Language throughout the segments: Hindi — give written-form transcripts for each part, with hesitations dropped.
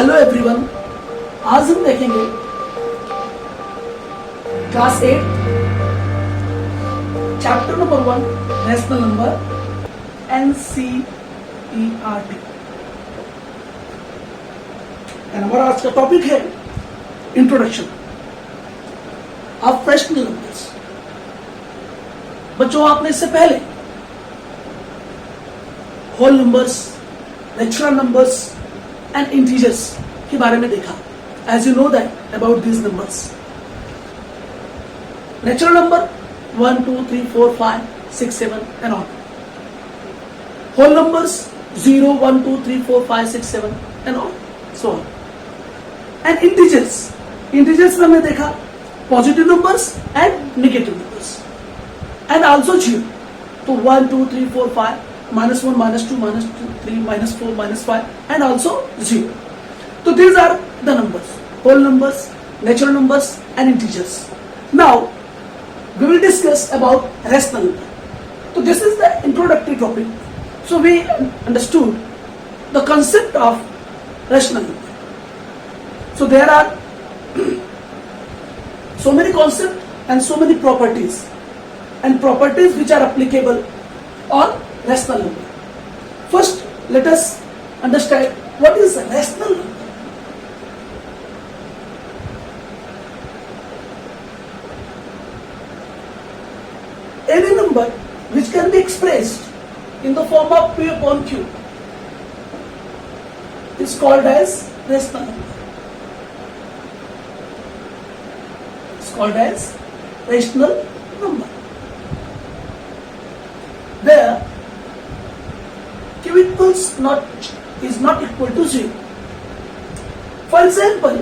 हेलो एवरीवन, आज हम देखेंगे class 8 chapter number 1 national number NCERT। हमारा आज का टॉपिक है इंट्रोडक्शन ऑफ फ्रैक्शनल नंबर्स। बच्चों, आपने इससे पहले whole numbers, natural numbers and integers के बारे में देखा। As you know that about these numbers, natural number 1 2 3 4 5 6 7 and all, whole numbers 0 1 2 3 4 5 6 7 and all so on, and integers में हमने देखा positive numbers and negative numbers and also zero. तो 1 2 3 4 5 -1 -2 -2 3 -4 -5 and also 0. So these are the numbers, whole numbers, natural numbers and integers. Now we will discuss about rational number. So this is the introductory topic. So we understood the concept of rational number. So there are so many concepts and so many properties which are applicable on rational number. First, let us understand what is a rational number. Any number which can be expressed in the form of P upon Q is called as rational number. It's called as rational number. Where Q is not equal to 0. For example,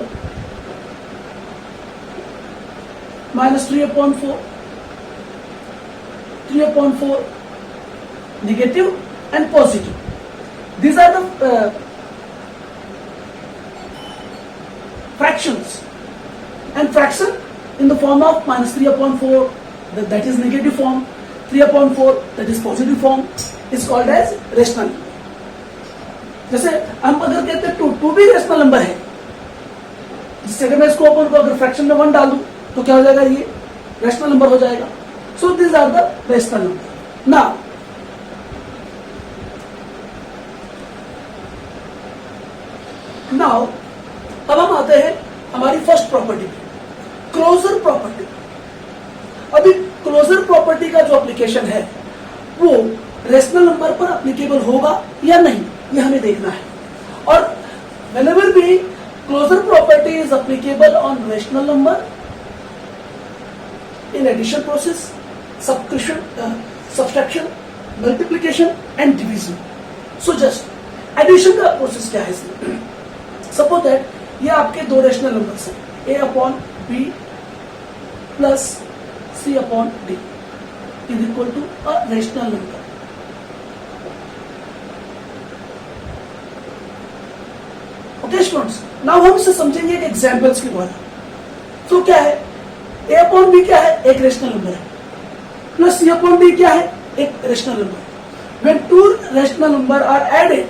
-3 upon 4, 3 upon 4, negative and positive. These are the fractions, and fraction in the form of -3 upon 4, that is negative form, 3 upon 4 that is positive form, is called as rational number. जैसे हम अगर कहते हैं 2 भी रेशनल नंबर है, जिस जगह मैं इसको अपन को अगर फ्रैक्शन में 1 डाल दूं तो क्या हो जाएगा, ये रेशनल नंबर हो जाएगा. So this are the rational number. Now अब हम आते हैं हमारी फर्स्ट प्रॉपर्टी पे, क्लोजर प्रॉपर्टी. अभी क्लोजर प्रॉपर्टी का जो एप्लीकेशन है वो रेशनल नंबर पर एप्लीकेबल होगा या नहीं, ये हमें देखना है. और whenever भी closure property is applicable on rational number in addition process, subtraction, multiplication and division. So just addition का प्रोसेस क्या है इसमें. सपोज दैट ये आपके दो रेशनल नंबर्स हैं, a upon b plus c upon d is equal to a rational number. Okay students, now हम इसे समझेंगे एक एग्जांपल्स के द्वारा. तो क्या है, a अपॉन b क्या है, एक रेशनल नंबर है, प्लस c अपॉन d क्या है, एक rational number. When two rational number are added,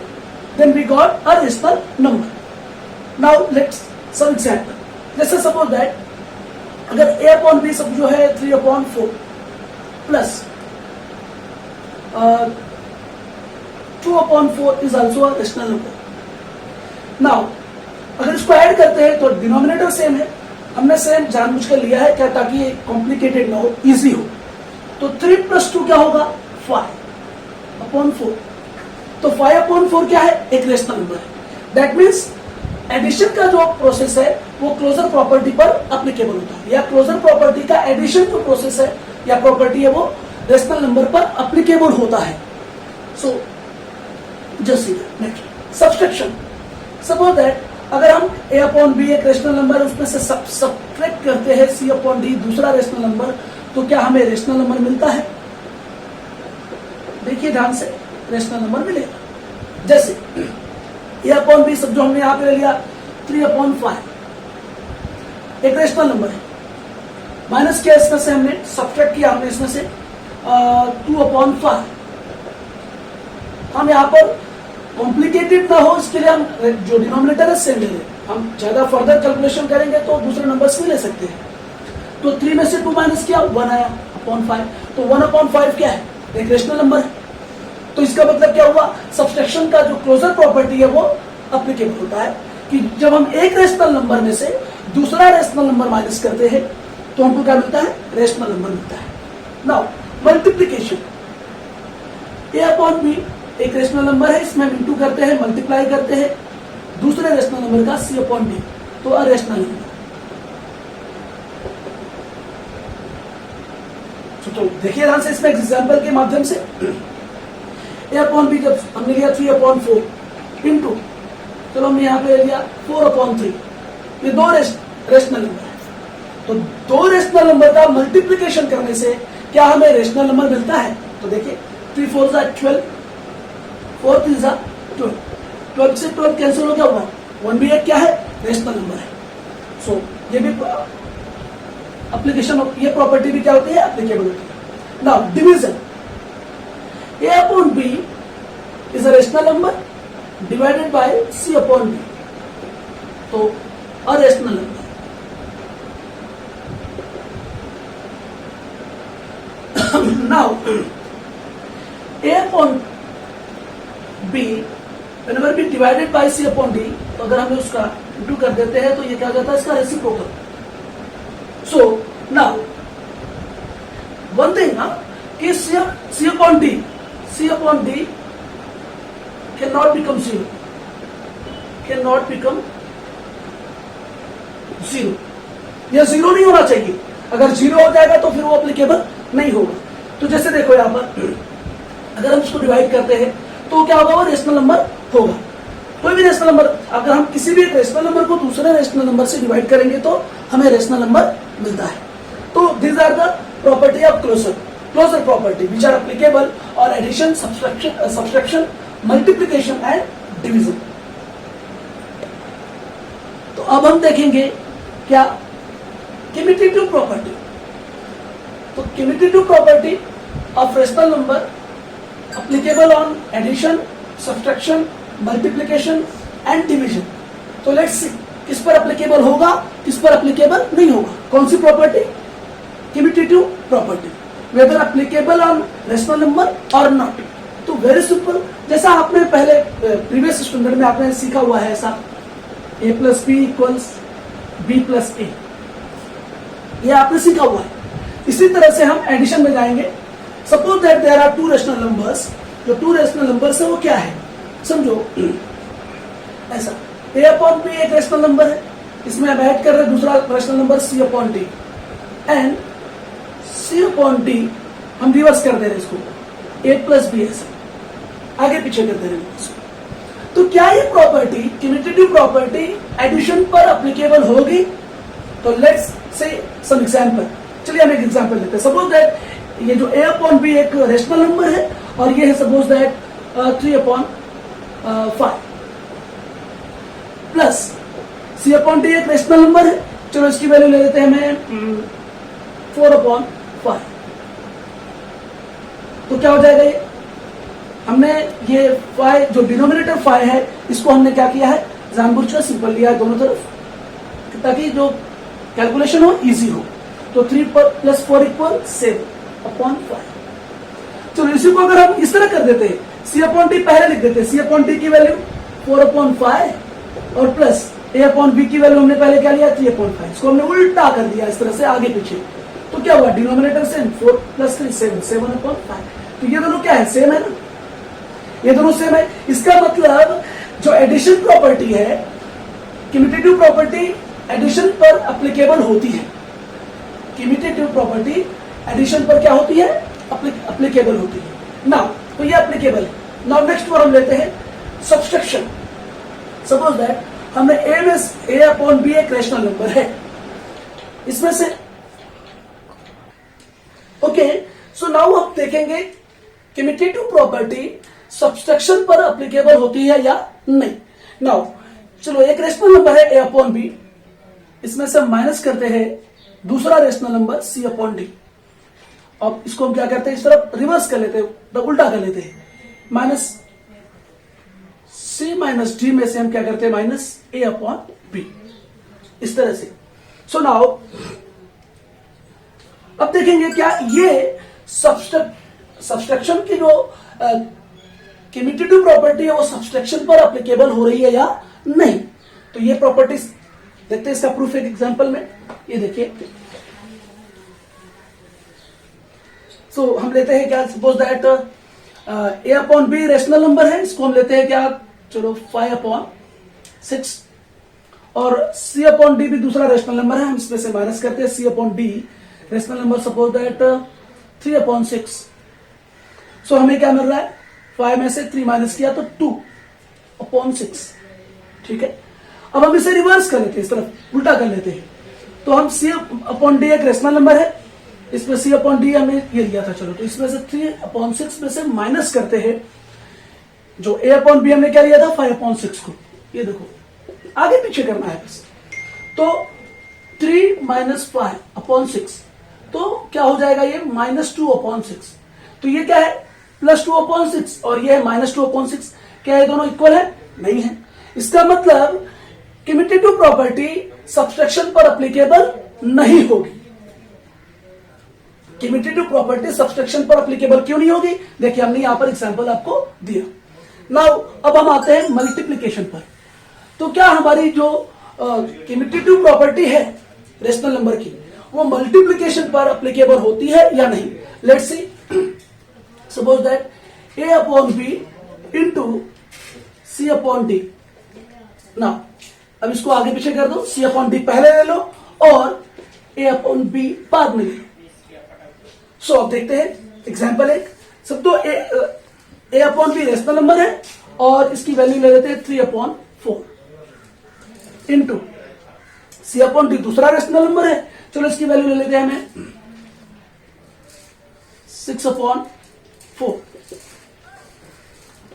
then we got a rational number. Now let's some example. जैसे सपोज दैट अगर a अपॉन b सब जो है 3 upon 4 plus 2 upon 4 is also a rational number. Now अगर इसको ऐड करते हैं तो डिनोमिनेटर सेम है, हमने सेम जानबूझ कर लिया है क्या, ताकि ये कॉम्प्लिकेटेड ना हो, इजी हो. तो 3 प्लस 2 क्या होगा, 5 अपॉन 4. तो 5 अपॉन 4 क्या है, एक रेशनल नंबर है. दैट मीन्स एडिशन का जो प्रोसेस है वो क्लोजर प्रॉपर्टी पर एप्लीकेबल होता है, या क्लोजर प्रॉपर्टी का एडिशन जो प्रोसेस है या प्रॉपर्टी है वो रेशनल नंबर पर एप्लीकेबल होता है. So just next subtraction. Suppose that अगर हम a अपॉन b एक रेशनल नंबर, उसमें से सब्ट्रैक्ट करते हैं c अपॉन d दूसरा रेशनल नंबर, तो क्या हमें रेशनल नंबर मिलता है. देखिए ध्यान से, रेशनल नंबर मिलेगा. जैसे a अपॉन b सब जो हमने यहां पे ले लिया 3 अपॉन 5 एक रेशनल नंबर है, माइनस किया इसमें से, हमने सब्ट्रैक्ट किया हमने इसमें से 2 अपॉन 5. हम यहां पर कॉम्प्लिकेटेड ना हो इसके लिए हम जो डिनोमिनेटर है सेम ले लें। हम ज्यादा फर्दर कैलकुलेशन करेंगे तो दूसरे नंबर्स भी ले सकते हैं। तो 3 में से 2 माइनस किया 1 आया अपॉन 5। तो 1/5 क्या है? एक रेशनल नंबर है। तो इसका मतलब क्या हुआ? सब्सट्रैक्शन का जो क्लोजर प्रॉपर्टी है वो अप्लीकेबल होता है कि जब हम एक रेशनल नंबर में से दूसरा रेशनल नंबर माइनस करते हैं तो हमको क्या मिलता है? रेशनल नंबर मिलता है। नाउ मल्टीप्लीकेशन, ए अपॉन बी एक रेशनल नंबर है, इसमें हम इंटू करते हैं, मल्टीप्लाई करते हैं दूसरे रेशनल नंबर का सी अपॉन डी, तो अरेशनल नंबर। तो देखिए ध्यान से इसमें एग्जाम्पल के माध्यम से ए अपॉन बी जब हमने लिया 3/4 इंटू, चलो हमने यहाँ पे लिया 4/3, ये 2 रेशनल नंबर है। तो 2 रेशनल नंबर का मल्टीप्लीकेशन करने से क्या हमें रेशनल नंबर मिलता है? तो देखिए 3 4 12, 4 3 12, 12 से 12 कैंसिल हो गया होगा, 1 भी एक क्या है? रेशनल नंबर है। सो ये भी एप्लीकेशन, ये प्रॉपर्टी भी क्या होती है? एप्लीकेबल होती है। Now division, a upon b is a rational number divided by c upon B, तो a rational number. Now a upon b whenever be divided by c upon d, तो अगर हमें उसका इंटू कर देते हैं तो ये क्या हो जाता है? इसका reciprocal. So now one thing कि c upon d cannot become 0, cannot become 0, यह 0 नहीं होना चाहिए। अगर 0 हो जाएगा तो फिर वो एप्लीकेबल नहीं होगा। तो जैसे देखो यहाँ पर अगर हम इसको डिवाइड करते हैं तो क्या होगा? वो रेशनल नंबर होगा। कोई भी रेशनल नंबर, अगर हम किसी भी रेशनल नंबर को दूसरे रेशनल नंबर से डिवाइड करेंगे तो हमें रेशनल नंबर मिलता है। तो these are the property of closure property which are applicable or addition, subtraction, multiplication and division। तो अब हम देखेंगे क्या? Commutative property. तो commutative property of rational number applicable on addition, subtraction, multiplication and division। तो लेट्स सी किस पर एप्लीकेबल होगा, किस पर एप्लीकेबल नहीं होगा। कौन सी property? Commutative property, whether applicable on rational number और नॉट। तो वेरी सिंपल, जैसा आपने पहले प्रीवियस स्टैंडर्ड में आपने सीखा हुआ है, ऐसा a plus b equals b plus a, ये आपने सीखा हुआ है। इसी तरह से हम एडिशन में जाएंगे। Suppose that there are 2 rational numbers, जो 2 रेशनल नंबर्स है वो क्या है? समझो ऐसा, a अपॉन बी एक रेशनल नंबर है, इसमें हम ऐड कर रहे हैं दूसरा rational number c upon d, and c upon D हम रिवर्स कर दे रहे हैं इसको, a प्लस बी ऐसे आगे पीछे कर दे रहे हैं इसको। तो क्या ये प्रॉपर्टी, कम्यूटेटिव प्रॉपर्टी एडिशन पर एप्लीकेबल होगी? तो लेट्स से सम एग्जांपल। चलिए हम एक एग्जांपल लेते हैं। सपोज दैट ये जो a अपॉन बी एक रेशनल नंबर है और ये है suppose that 3/5 plus c upon D एक रेशनल नंबर है। चलो इसकी वैल्यू ले लेते हैं हमें 4/5। तो क्या हो जाएगा? ये हमने ये 5 जो डिनोमिनेटर 5 है इसको हमने क्या किया है? जानबूझकर सिंपल लिया है दोनों तरफ ताकि जो कैलकुलेशन हो इजी हो। तो 3 + 4 = 7/5। चलो इसी को अगर हम इस तरह कर देते हैं, c अपॉन डी पहले लिख देते हैं, c अपॉन डी की वैल्यू 4/5 और प्लस a अपॉन बी की वैल्यू हमने पहले क्या लिया? 3/5। इसको हमने उल्टा कर दिया इस तरह से आगे पीछे। तो क्या हुआ? Denominator same, 4 + 3 7/5। तो ये दोनों क्या है? सेम है ना, ये दोनों सेम है। इसका मतलब जो एडिशन प्रॉपर्टी है, कम्यूटेटिव प्रॉपर्टी एडिशन पर एप्लीकेबल होती है। कम्यूटेटिव प्रॉपर्टी एडिशन पर क्या होती है? एप्लीकेबल होती है। नाउ तो ये एप्लीकेबल है। नाउ नेक्स्ट वन हम लेते हैं सब्सट्रैक्शन। सपोज दैट हमने a अपॉन बी एक रेशनल नंबर है, इसमें से ओके। सो नाउ हम देखेंगे कम्यूटेटिव प्रॉपर्टी सब्सट्रैक्शन पर एप्लीकेबल होती है या नहीं। नाउ चलो एक रेशनल नंबर है a अपॉन बी, इसमें से हम माइनस करते हैं दूसरा rational number c upon D. अब इसको हम क्या करते हैं? इस तरफ रिवर्स कर लेते हैं, उल्टा कर लेते हैं, C माइनस डी में से हम क्या करते हैं, माइनस A अपॉन B, इस तरह से। सो नाउ अब देखेंगे क्या ये सब्सट्रैक्शन की जो कम्यूटेटिव प्रॉपर्टी है वो सब्सट्रैक्शन पर एप्लीकेबल हो रही है या नहीं। तो ये प्रॉपर्टीज देखते हैं, इसका प्रूफ एक एग्जांपल में। ये देखिए, सो हम लेते हैं क्या, suppose that A upon B rational number है, इसको हम लेते हैं क्या, चलो 5 अपॉन 6, और C अपॉन डी भी दूसरा रेशनल नंबर है, हम इसमें से माइनस करते हैं। C upon D rational number, suppose that 3 upon 6। सो हमें क्या मिल रहा है, 5 में से 3 माइनस किया तो 2 अपॉन 6, ठीक है। अब हम इसे रिवर्स कर लेते हैं, इस तरफ उल्टा कर लेते हैं। तो हम C अपॉन डी एक रेशनल नंबर है, इसमें C अपॉन डी हमने ये लिया था, चलो तो इसमें से 3 अपॉन 6 में से माइनस करते हैं जो A अपॉन बी हमने क्या लिया था, 5 अपॉन 6 को। ये देखो आगे पीछे करना है बस। तो 3 माइनस 5 अपॉन 6, तो क्या हो जाएगा ये, माइनस 2 अपॉन 6। तो ये क्या है, प्लस 2 अपॉन 6, और ये है माइनस 2 अपॉन 6। क्या ये दोनों इक्वल है, नहीं है। इसका मतलब कम्यूटेटिव प्रॉपर्टी सब्सट्रैक्शन पर एप्लीकेबल नहीं होगी। कम्यूटेटिव प्रॉपर्टी सब्सट्रैक्शन पर एप्लीकेबल क्यों नहीं होगी, देखिए हमने यहां पर एग्जांपल आपको दिया। नाउ अब हम आते हैं मल्टीप्लिकेशन पर। तो क्या हमारी जो कम्यूटेटिव प्रॉपर्टी है रेशनल नंबर की, वो मल्टीप्लिकेशन पर एप्लीकेबल होती है या नहीं। Let's see, suppose that A upon B into C upon D. ना अब इसको आगे पीछे कर दो, C अपॉन डी पहले ले लो और A अपॉन बी बाद में ले लो। सो अब देखते हैं एग्जाम्पल एक। सब तो A upon B rational number है और इसकी वैल्यू ले लेते हैं 3 upon 4 into C upon D दूसरा रेशनल नंबर है, चलो इसकी वैल्यू ले लेते हैं हमें 6 अपॉन 4।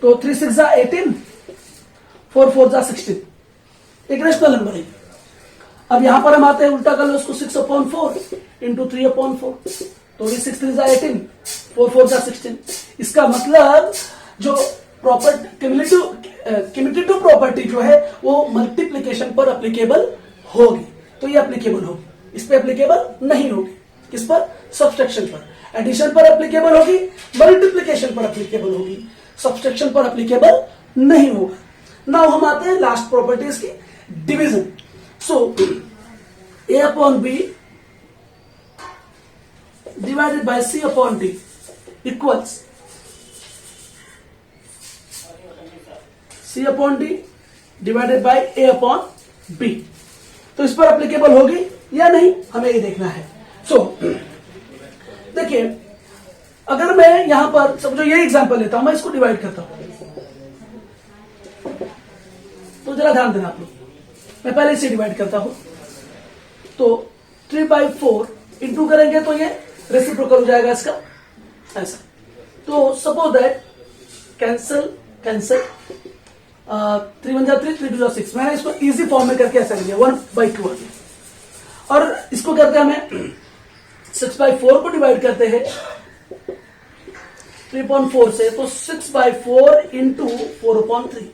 तो 3 6 जा 18, 4 4 जा 16, एक रेशनल नंबर है। अब यहां पर हम आते हैं, उल्टा कर लो इसको, 6 अपॉन 4 इंटू 3 अपॉन 4। तो ये 6 3 जा 18, 4 4 जा 16। इसका मतलब जो कम्यूटेटिव प्रॉपर्टी जो है वो मल्टीप्लिकेशन पर एप्लीकेबल होगी। तो ये एप्लीकेबल होगी, इस पर एप्लीकेबल नहीं होगी। किस पर, सब्सट्रैक्शन पर। एडिशन पर एप्लीकेबल होगी, मल्टीप्लिकेशन पर एप्लीकेबल होगी, सब्सट्रैक्शन पर एप्लीकेबल नहीं होगा। नाउ हम आते हैं लास्ट प्रॉपर्टीज की, division. So A upon B divided by C upon D equals C upon D divided by A upon B. तो इस पर एप्लीकेबल होगी या नहीं, हमें ये देखना है। सो देखिए, अगर मैं यहां पर समझो ये एग्जांपल लेता हूं, मैं इसको डिवाइड करता हूं, तो जरा ध्यान देना आप लोग। मैं पहले इसे डिवाइड करता हूं, तो 3/4 इंटू करेंगे तो ये रेसिप्रोकल हो जाएगा इसका, ऐसा। तो सपोज दैट कैंसल 3 1 जा 3, 3 2 जा 6। मैंने इसको इजी फॉर्म में करके ऐसा लिया 1/2 आ गया। और इसको करते हैं हमें 6/4 को डिवाइड करते हैं 3/4 से, तो 6/4 इंटू 4/3।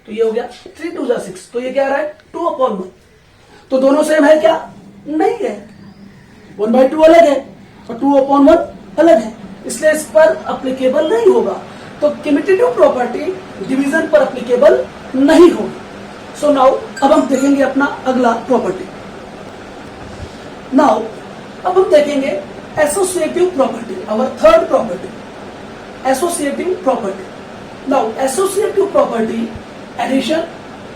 तो ये हो गया 3 2 जा 6। तो ये क्या आ रहा है, 2/1। तो दोनों सेम है क्या, नहीं है। 1/2 अलग है और 2/1 अलग है, इसलिए इस पर एप्लीकेबल नहीं होगा। तो कम्यूटेटिव प्रॉपर्टी डिवीजन पर एप्लीकेबल नहीं होगी। सो नाउ अब हम देखेंगे अपना अगला प्रॉपर्टी। नाउ अब हम देखेंगे associative property, our third property, associative property. Now associative property addition,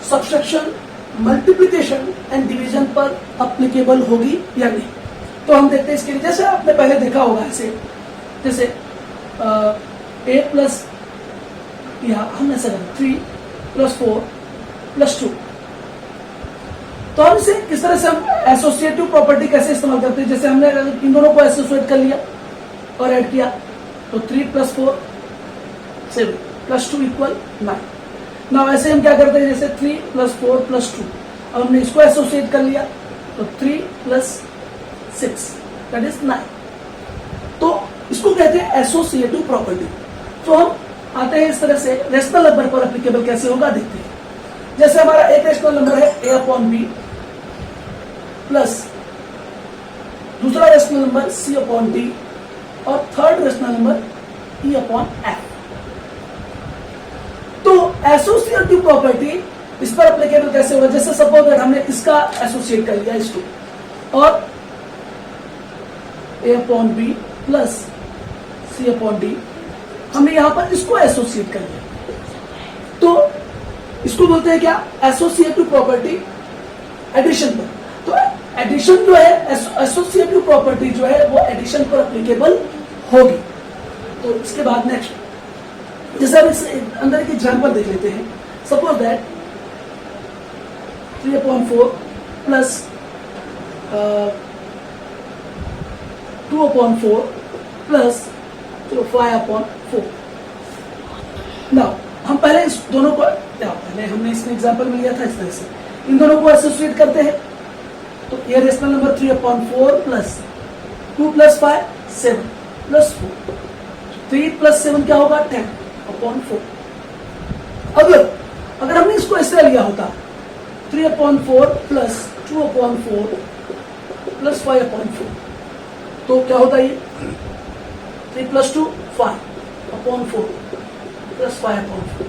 subtraction, multiplication and division पर एप्लीकेबल होगी या नहीं। तो हम देखते हैं इसके लिए, जैसे आपने पहले देखा होगा ऐसे, जैसे A प्लस, या हम ऐसा करें 3 + 4 + 2। तो हम इसे किस तरह से, हम एसोसिएटिव प्रॉपर्टी कैसे इस्तेमाल करते हैं। जैसे हमने इन दोनों को एसोसिएट कर लिया और ऐड किया, तो 3 + 4 7 + 2 = 9। ना वैसे हम क्या करते हैं, जैसे 3 + 4 + 2, अब हमने इसको एसोसिएट कर लिया, तो 3 + 6 दैट इज 9। तो इसको कहते हैं एसोसिएटिव प्रॉपर्टी। तो हम आते हैं इस तरह से रेशनल नंबर पर एप्लीकेबल कैसे होगा देखते हैं। जैसे हमारा एक रेशनल नंबर है a अपॉन बी प्लस दूसरा rational number c upon d और third rational number e upon f। तो एसोसिएटिव प्रॉपर्टी इस पर एप्लीकेबल कैसे होगा, जैसे सपोज दैट हमने इसका एसोसिएट कर लिया इसको और a upon B plus c upon D, हमने यहां पर इसको एसोसिएट कर लिया, तो इसको बोलते हैं क्या, एसोसिएटिव प्रॉपर्टी एडिशन पर। तो एडिशन जो है, एसोसिएटिव प्रॉपर्टी जो है वो एडिशन पर एप्लीकेबल होगी। तो इसके बाद नेक्स्ट, जैसे हम इस अंदर एक एग्जांपल देख लेते हैं। Suppose that 3/4 plus 2/4 plus 5/4। Now हम पहले इस दोनों को, पहले हमने इसमें एग्जांपल में लिया था इस तरह से, इन दोनों को एसोसिएट करते हैं। तो ये rational number 3/4 plus 2 plus 5 7 plus 4, 3 plus 7 क्या होगा 10/4। अगर हमने इसको इस तरह लिया होता 3/4 प्लस 2/4 प्लस 5/4, तो क्या होता है, 3 प्लस 2 5/4 प्लस 5/4,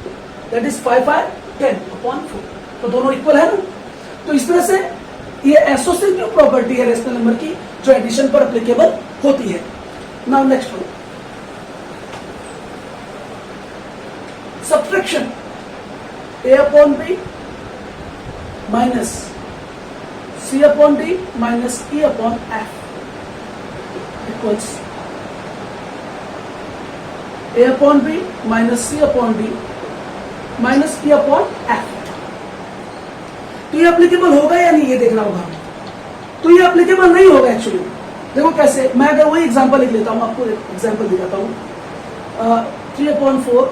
दैट इज 5 10/4। तो दोनों इक्वल है ना। तो इस तरह से ये एसोसिएटिव प्रॉपर्टी है रेशनल नंबर की जो एडिशन पर एप्लीकेबल होती है। Now next one, subtraction a upon B minus c upon D minus e upon f equals a upon B minus c upon D minus e upon f। तो ये एप्लीकेबल होगा या नहीं ये देखना होगा। तो ये एप्लीकेबल नहीं होगा एक्चुअली। देखो कैसे, मैं अगर वही एग्जांपल लिख लेता हूं, आपको एग्जांपल दिखाता हूं। 3/4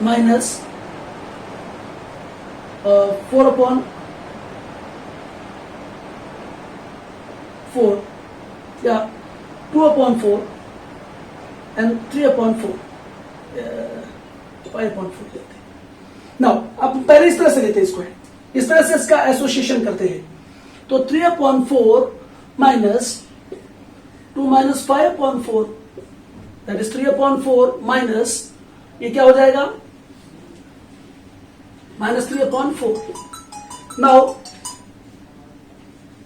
माइनस 4/4 या 2/4 एंड 3/4 5/4 लेते हैं। नाउ अब पहले इस तरह से लेते हैं इसको, इस तरह से इसका एसोसिएशन करते हैं। तो 3/4 minus 2 minus 5/4 that is 3/4 minus, ये क्या हो जाएगा minus 3/4। Now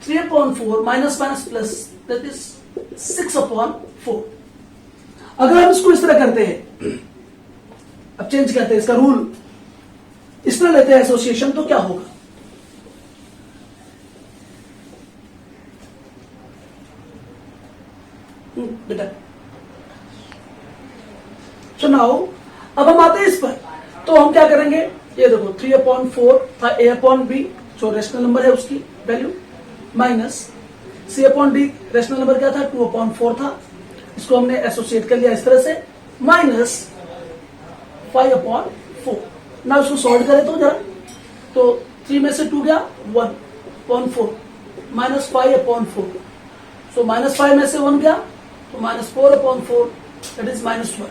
3/4 minus minus plus that is 6/4। अगर हम इसको इस तरह करते हैं, अब चेंज करते हैं इसका रूल, इस तरह लेते हैं एसोसिएशन, तो क्या होगा, बेटा। सो नाउ अब हम आते हैं इस पर, तो हम क्या करेंगे, ये देखो 3/4 था a अपॉन बी जो रेशनल नंबर है उसकी value, minus c upon D rational number क्या था 2/4 था, इसको हमने एसोसिएट कर लिया इस तरह से, माइनस 5/4। ना उसको सॉल्व करें तो जरा, तो 3 में से 2 गया 1/4 माइनस 5/4, सो माइनस 5 में से 1 गया तो माइनस 4/4 दैट इज -1।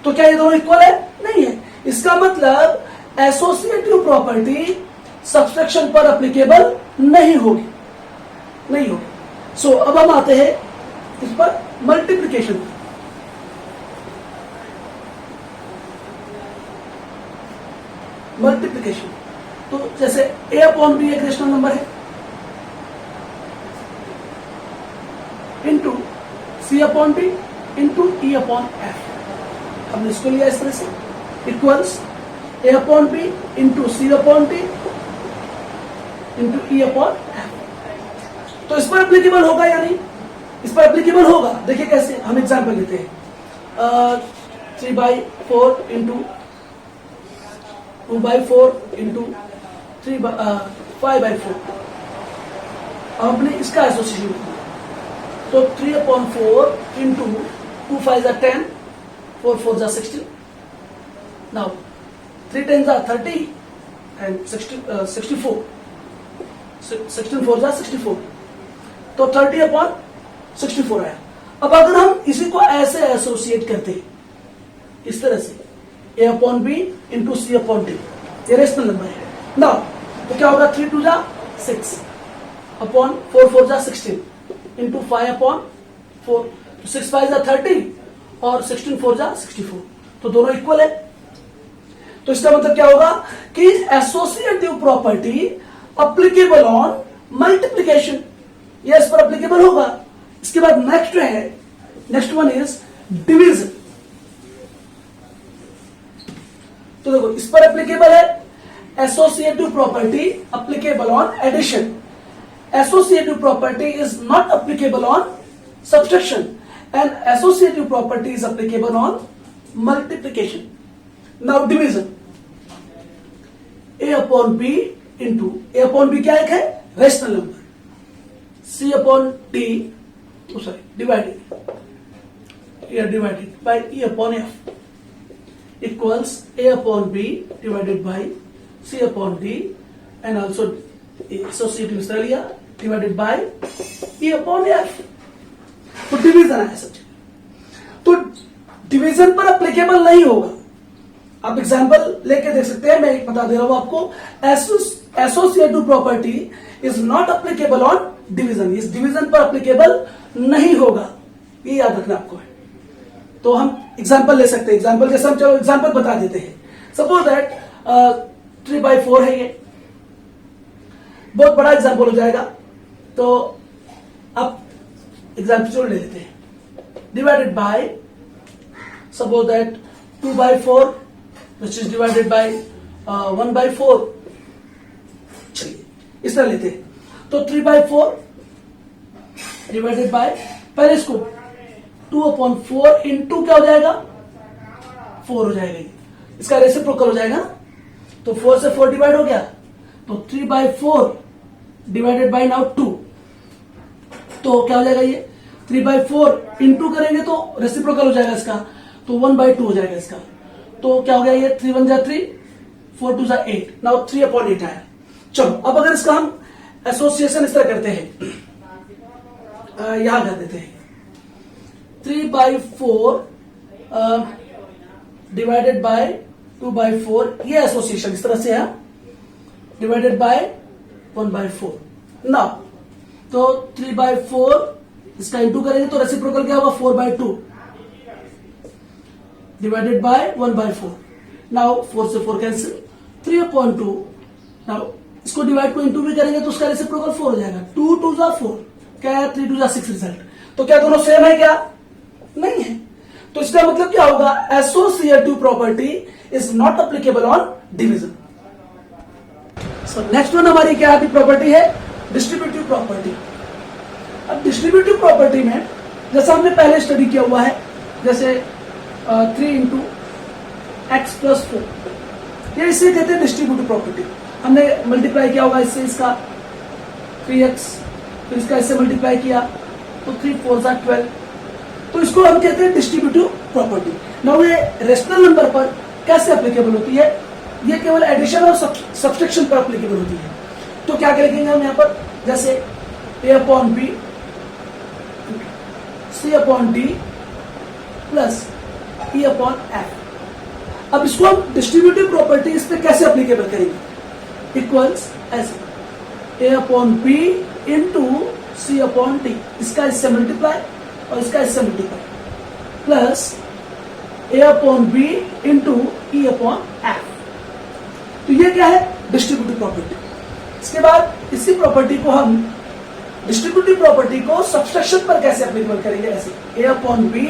तो क्या ये दोनों इक्वल है, नहीं है। इसका मतलब एसोसिएटिव प्रॉपर्टी सब्सट्रैक्शन पर एप्लीकेबल नहीं होगी, नहीं होगी। सो अब हम आते हैं इस पर मल्टीप्लिकेशन। मल्टीप्लिकेशन, तो जैसे a अपॉन बी एक रेशनल नंबर है into c upon D into e upon f, हमने इसको लिया इस तरह से, equals a upon B into c upon D into e upon f। तो इस पर एप्लीकेबल होगा या नहीं, इस पर एप्लीकेबल होगा। देखिए कैसे, हम एग्जांपल लेते हैं 3/4 इंटू 2/4 इंटू 5/4। अब हमने इसका एसोसिएशन किया, तो 3/4 इंटू 2 5 10, 4 4 16। नाउ 3 10 30 एंड 64, 16 4 64, तो 30/64 आया। अब अगर हम इसी को ऐसे एसोसिएट करते इस तरह से a upon B into C upon D, ये रेशनल नंबर है। नाउ तो क्या होगा, 3 2 जा 6 अपॉन 4 4 जा 16 इंटू 5 अपॉन 4, 6 5 जा 30 और 16 4 जा 64, तो दोनों इक्वल है। तो इसका मतलब क्या होगा कि associative property applicable on multiplication, ये इस पर अप्लीकेबल होगा। इसके बाद नेक्स्ट है, नेक्स्ट वन इज डिवीजन। तो देखो इस पर एप्लीकेबल है associative property applicable on addition, associative property is not applicable on subtraction and associative property is applicable on multiplication. Now division, a upon B into, a upon b क्या है, rational number, c upon d, sorry divided by e upon f equals a upon B divided by c upon d and also associative लिया divided by e upon F. तो डिवीजन है सच, तो डिवीजन पर अप्लीकेबल नहीं होगा। आप एग्जांपल लेके देख सकते हैं, मैं एक बता दे रहा हूं आपको, associative property is not applicable on division, इस डिवीजन पर अप्लीकेबल नहीं होगा, ये याद रखना आपको है। तो हम एग्जांपल ले सकते हैं, एग्जांपल जैसे हम, चलो एग्जांपल बता देते हैं। सपोज दैट 3/4 है, ये बहुत बड़ा एग्जांपल हो जाएगा, तो अब एग्जांपल ले लेते हैं, divided by suppose that 2/4 which is divided by 1/4, चलिए इस तरह लेते हैं। तो 3/4 डिवाइडेड बाय, पहले इसको 2/4 इंटू क्या हो जाएगा, 4 हो जाएगा, इसका रेसिप्रोकल हो जाएगा, तो 4 से 4 डिवाइड हो गया, तो 3/4 डिवाइडेड बाय नाउ 2, तो क्या हो जाएगा, ये 3/4 इंटू करेंगे तो रेसिप्रोकल हो जाएगा इसका, तो 1/2 हो जाएगा इसका। तो क्या हो गया, ये 3 1 जा 3, 4 2 जा 8, नाउ 3/8 आया। चलो अब अगर इसका हम एसोसिएशन इस तरह करते हैं, यहां कर देते हैं 3/4 डिवाइडेड बाय 2/4, ये एसोसिएशन इस तरह से है, डिवाइडेड बाय 1/4। नाउ तो 3/4 इसका इंटू करेंगे तो रेसिप्रोकल क्या होगा, 4/2 डिवाइडेड बाय 1/4। नाउ 4 से 4 कैंसिल, 3/2, नाउ इसको डिवाइड को इंटू भी करेंगे तो उसका रेसिप्रोकल 4 हो जाएगा, 2 2 जा 4, क्या है 3 2 जा 6 रिजल्ट। तो क्या दोनों सेम है, क्या नहीं है, तो इसका मतलब क्या होगा, associative property is not applicable on division. So next one हमारी क्या आती प्रॉपर्टी है, डिस्ट्रीब्यूटिव प्रॉपर्टी। अब डिस्ट्रीब्यूटिव प्रॉपर्टी में जैसा हमने पहले स्टडी किया हुआ है, जैसे 3 इंटू एक्स प्लस 4, ये इसे कहते हैं डिस्ट्रीब्यूटिव प्रॉपर्टी। हमने मल्टीप्लाई किया होगा इससे, इसका 3x, फिर इसका इससे मल्टीप्लाई किया तो 3 4 जा 12, तो इसको हम कहते हैं डिस्ट्रीब्यूटिव प्रॉपर्टी। नाउ ये रेशनल नंबर पर कैसे अप्लीकेबल होती है, ये केवल एडिशन और सब्सट्रैक्शन पर अप्लीकेबल होती है। तो क्या लिखेंगे हम यहाँ पर, जैसे a upon B C upon D plus E upon F. अब इसको हम डिस्ट्रीब्यूटिव प्रॉपर्टी इस पे कैसे अप्लीकेबल करेंगे, इक्वल्स ऐसे a upon B into C upon D, इसका इससे मल्टीप्लाई और इसका इससे multiply, plus a upon B into E upon F. तो ये क्या है, डिस्ट्रीब्यूटिव प्रॉपर्टी। इसके बाद इसी प्रॉपर्टी को हम, डिस्ट्रीब्यूटिव प्रॉपर्टी को सब्सट्रैक्शन पर कैसे अप्लीकेबल करेंगे, ऐसे a upon B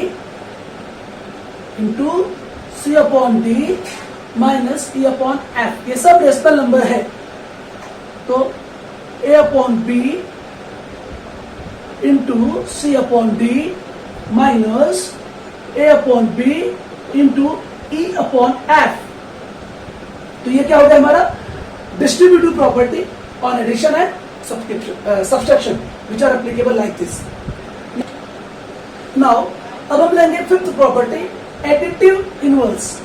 into C upon D minus E upon F, ये सब रेशनल नंबर है, तो a upon B into C upon D minus a upon B into E upon F. तो ये क्या हो गया हमारा distributive property on addition and subtraction which are applicable like this. Now अब हम लेंगे फिफ्थ प्रॉपर्टी, एडिटिव इनवर्स।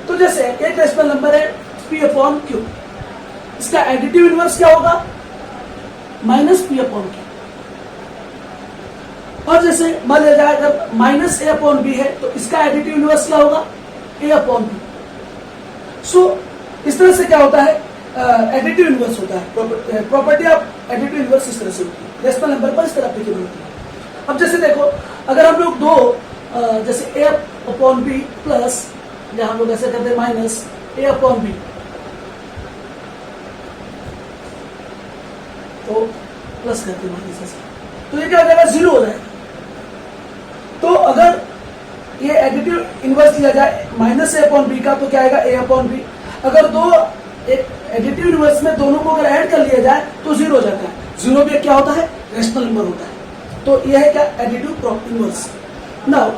तो जैसे एक रेशनल नंबर है p अपॉन क्यू, इसका एडिटिव इनवर्स क्या होगा, माइनस p अपॉन क्यू। और जैसे मान लिया जाए अगर माइनस a अपॉन बी है तो इसका एडिटिव इनवर्स क्या होगा, ए अपॉन बी। सो इस तरह से क्या होता है, एडिटिव इनवर्स होता है। प्रॉपर्टी ऑफ एडिटिव इनवर्स इस तरह से होती है, रेशनल नंबर पर इस तरह एप्लीकेबल होती है। अब जैसे देखो, अगर हम लोग दो जैसे ए अपॉन बी प्लस, या हम लोग ऐसे करते हैं माइनस ए अपॉन बी, तो प्लस करते हैं माइनस ऐसे, तो ये क्या हो जाएगा, जीरो हो जाएगा। तो अगर ये एडिटिव इनवर्स लिया जाए माइनस ए अपॉन बी का, तो क्या आएगा, ए अपॉन बी। अगर दो एडिटिव इनवर्स में दोनों को अगर ऐड कर लिया जाए तो जीरो हो जाता है। जीरो भी क्या होता है, रेशनल नंबर होता है। तो यह है क्या, एडिटिव इनवर्स। नाउ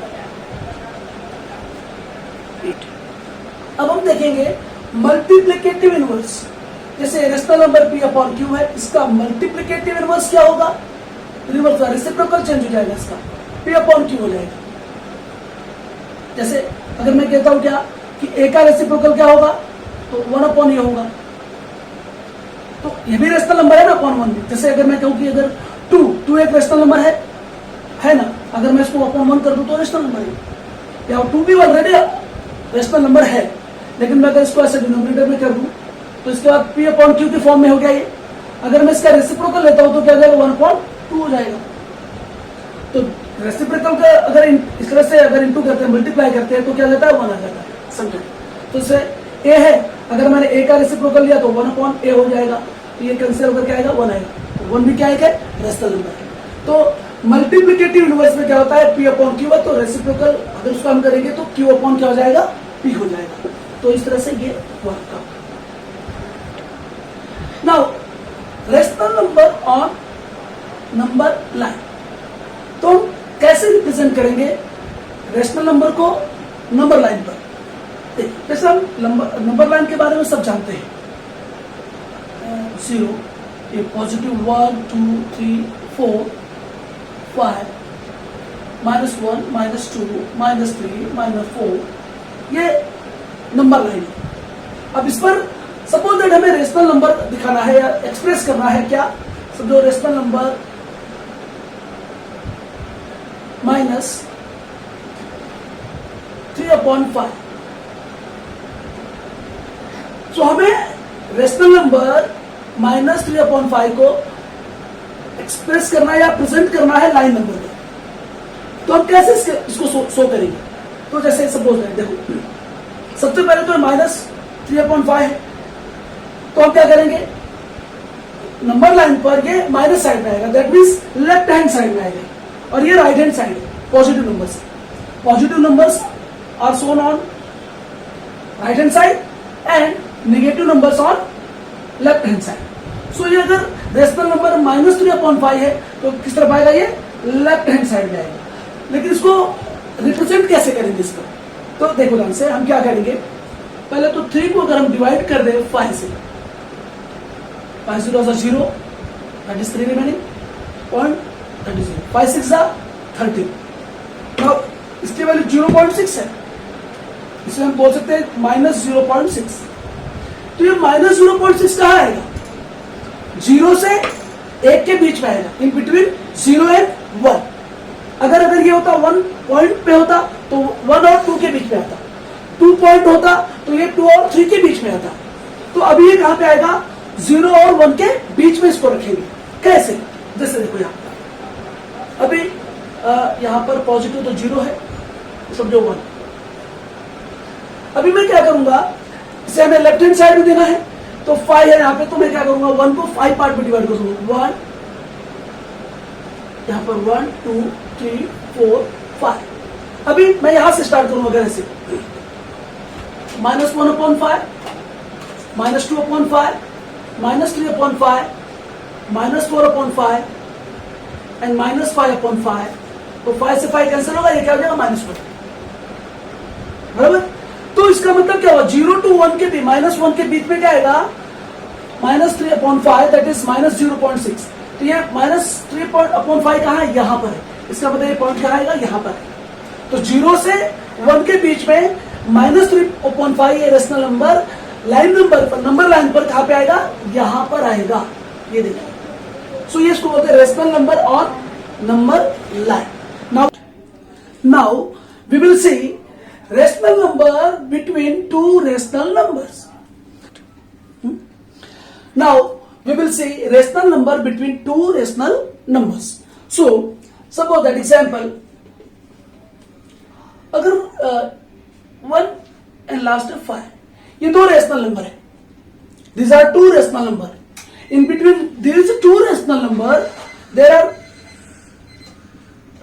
अब हम देखेंगे मल्टीप्लिकेटिव इनवर्स। जैसे rational number P upon Q है, इसका मल्टीप्लिकेटिव इनवर्स क्या होगा, रिवर्स रेसिप्रोकल चेंज हो जाएगा, इसका पी अपॉन क्यू हो जाएगा। जैसे अगर मैं कहता हूं क्या कि ए का रेसिप्रोकल क्या होगा, तो 1 अपॉन ए होगा। तो ये भी रेशनल नंबर है ना, अपॉन 1 भी। जैसे अगर मैं कहूं कि अगर 2 एक रेशनल नंबर है ना, अगर मैं इसको अपॉन 1 कर दूं तो रेशनल नंबर है, या 2 भी ऑलरेडी रेशनल नंबर है, लेकिन मैं अगर इसको ऐसे डिनोमिनेटर में कर दूं तो इसके बाद पी अपॉन क्यू की फॉर्म में हो गया ये। अगर मैं इसका रेसिप्रोकल लेता हूं तो क्या हो जाएगा, 1/2 हो जाएगा। तो रेसिप्रोकल का अगर इस तरह से अगर इंटू करते हैं, मल्टीप्लाई करते हैं, तो क्या जाता है, 1 आ जाता है, समझे। तो इससे ए है, अगर मैंने ए का रेसिप्रोकल लिया तो 1/a हो जाएगा, तो ये कैंसिल होकर क्या आएगा, 1 आएगा। तो 1 भी क्या है, रेशनल नंबर है। तो मल्टीप्लिकेटिव इनवर्स में क्या होता है, पी अपॉन क्यू है, तो रेसिप्रोकल अगर उसको हम करेंगे तो क्यू अपॉन क्या हो जाएगा, पी हो जाएगा। तो इस तरह से ये वर्क का। Now rational number on number line, तो हम कैसे रिप्रेजेंट करेंगे रेशनल नंबर को नंबर लाइन पर। जैसे हम नंबर लाइन के बारे में सब जानते हैं, 0, ये पॉजिटिव 1 2 3 4 5, -1 -2 -3 -4, ये नंबर लाइन है। अब इस पर सपोज दैट हमें रेशनल नंबर दिखाना है या एक्सप्रेस करना है, क्या समझो, रेशनल नंबर -3/5। तो हमें रेशनल नंबर -3/5 को एक्सप्रेस करना है या प्रेजेंट करना है लाइन नंबर में। तो हम कैसे इसको शो करेंगे, तो जैसे सपोज है, देखो सबसे पहले तो -3/5 है, तो हम क्या करेंगे, नंबर लाइन पर ये माइनस साइड में आएगा, that means left hand side में आएगा, और ये राइट हैंड साइड है, positive numbers. Positive numbers are shown on right hand side and negative numbers on left hand side. So ये अगर रेशनल नंबर -3/5 है तो किस तरफ आएगा, ये लेफ्ट हैंड साइड में आएगा। लेकिन इसको रिप्रेजेंट कैसे करेंगे इसको, तो देखो ध्यान से, हम क्या करेंगे, पहले तो 3 को अगर हम डिवाइड कर दें 5 से, 5 0 0, दैट इज 3 रिमेनिंग, 0.30, 5 6 30। नाउ इसकी वैल्यू 0.6 है, इसे हम बोल सकते हैं -0.6। तो ये -0.6 कहाँ आएगा, 0 से 1 के बीच में आएगा, इन बिटवीन 0 एंड 1। अगर ये होता 1 पॉइंट पे होता तो 1 और 2 के बीच में आता, 2 पॉइंट होता तो ये 2 और 3 के बीच में आता। तो अभी ये कहां पे आएगा, 0 और 1 के बीच में इसको रखेंगे। कैसे, जैसे देखो यहाँ अभी यहाँ पर पॉजिटिव तो 0 है, समझो 1। अभी मैं क्या करूंगा, इसे हमें लेफ्ट हैंड साइड में देना है, तो 5 है यहाँ पे, तो मैं क्या करूंगा, 1 को 5 पार्ट में डिवाइड कर दूंगा, 1 यहाँ पर 1 2 3 4 5। अभी मैं यहां से स्टार्ट करूंगा, अगर ऐसे -1/5, -2/5, -3/5, -4/5 एंड -5/5। तो 5 से 5 कैंसिल होगा, ये क्या हो जाएगा, -1। बराबर। तो इसका मतलब क्या हुआ, 0 to 1 के बीच, -1 के बीच में क्या आएगा, -3/5, दैट इज -0.6। तो ये -3/5 कहाँ है, यहाँ पर है। इसका मतलब ये पॉइंट कहाँ आएगा, यहाँ पर है। तो 0 से 1 के बीच में -3/5 ये रेशनल नंबर लाइन नंबर पर, नंबर लाइन पर कहाँ पे आएगा, यहाँ पर आएगा, ये देखिए। सो ये इसको बोलते हैं rational number on number line. Now we will see rational number between two rational numbers. Now we will see rational number between two rational numbers. So suppose that example, अगर 1 and last है 5, ये दो rational number है. These are two rational number. In between these two rational number, there are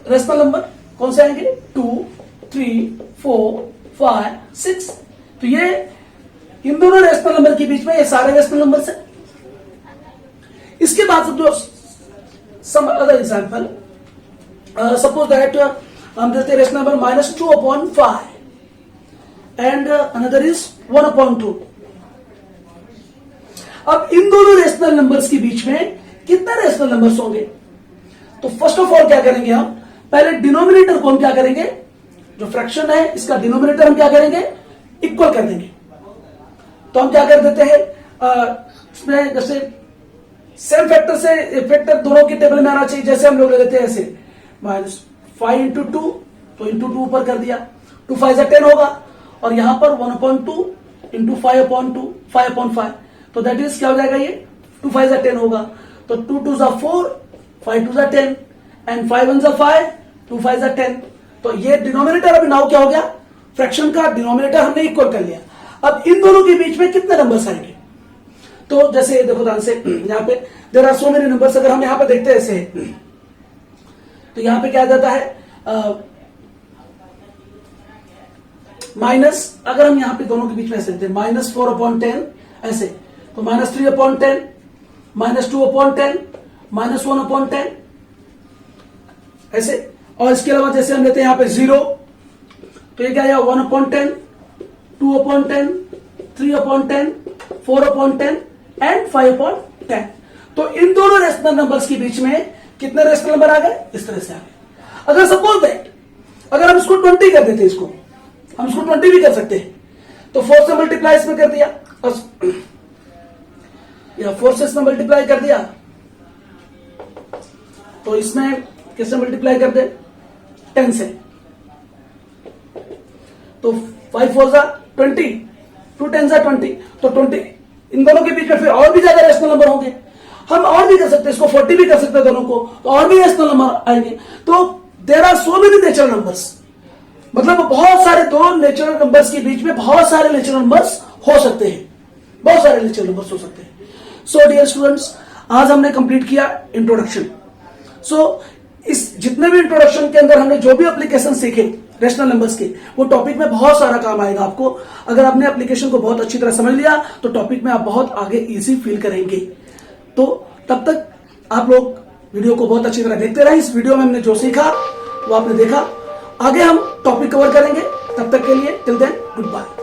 rational number कौन से आएंगे? 2, 3, 4, 5, 6. तो ये इन दोनों रेशनल नंबर के बीच में ये सारे रेशनल नंबर है. इसके बाद जो some other example, suppose that हम देते हैं rational number -2/5 and another is 1/2. अब इन दोनों रेशनल नंबर्स के बीच में कितने रेशनल नंबर्स होंगे? तो फर्स्ट ऑफ ऑल क्या करेंगे हम? पहले डिनोमिनेटर को हम क्या करेंगे? जो फ्रैक्शन है इसका डिनोमिनेटर हम क्या करेंगे? इक्वल कर देंगे. तो हम क्या कर देते हैं? इसमें जैसे सेम फैक्टर से फैक्टर दोनों की टेबल में आना चाहिए. जैसे हम लोग ले लेते हैं ऐसे -5 × 2, तो × 2 ऊपर कर दिया. 2 5 10 होगा और यहां पर 1/2 × 5/2 5/5. तो दैट इज क्या हो जाएगा? ये 2 5 10 होगा. तो 2 2 4, 5 2 10 एंड 5 1 5, 2 5 10. तो ये डिनोमिनेटर अभी नाउ क्या हो गया? फ्रैक्शन का डिनोमिनेटर हमने इक्वल कर लिया. अब इन दोनों के बीच में कितने नंबर्स आएंगे? तो जैसे देखो ध्यान से, यहाँ पे there are so many numbers. अगर हम यहाँ पे देखते हैं ऐसे, तो यहाँ पे क्या आ जाता है? माइनस, अगर हम यहाँ पे दोनों के बीच में ऐसे देखते हैं -4/10 ऐसे, तो -3/10, -2/10, -1/10 ऐसे. और इसके अलावा जैसे हम लेते हैं यहाँ पे 0, तो ये क्या है? 1/10, 2/10, 3/10, 4/10 एंड 5/10. तो इन दोनों रेशनल नंबर्स के बीच में कितने रेशनल नंबर आ गए? इस तरह से आ गए. अगर सपोज दैट अगर हम इसको 20 कर देते, इसको हम इसको 20 भी कर सकते हैं. तो 4 से मल्टीप्लाई इसमें कर दिया, या 4 से इसमें मल्टीप्लाई कर दिया, तो इसमें किससे मल्टीप्लाई कर दे? 10 से. तो 5 4 20, 2 10 20. तो 20 इन दोनों के बीच में फिर और भी ज्यादा रेशनल नंबर होंगे. हम और भी कर सकते हैं, इसको 40 भी कर सकते हैं दोनों को, तो और भी रेशनल नंबर आएंगे. तो there are so many natural numbers. मतलब बहुत सारे दो नेचुरल नंबर्स के बीच में बहुत सारे नेचुरल नंबर्स हो सकते हैं. बहुत सारे नेचुरल नंबर्स हो सकते हैं. सो डियर स्टूडेंट्स, आज हमने कंप्लीट किया इंट्रोडक्शन. सो इस जितने भी इंट्रोडक्शन के अंदर हमने जो भी एप्लीकेशन सीखे रेशनल नंबर्स के, वो टॉपिक में बहुत सारा काम आएगा आपको. अगर आपने एप्लीकेशन को बहुत अच्छी तरह समझ लिया तो टॉपिक में आप बहुत आगे इजी फील करेंगे. तो तब तक आप लोग वीडियो को बहुत अच्छी तरह देखते रहे. इस वीडियो में हमने जो सीखा वो आपने देखा. आगे हम टॉपिक कवर करेंगे. तब तक के लिए टिल देन गुड बाय.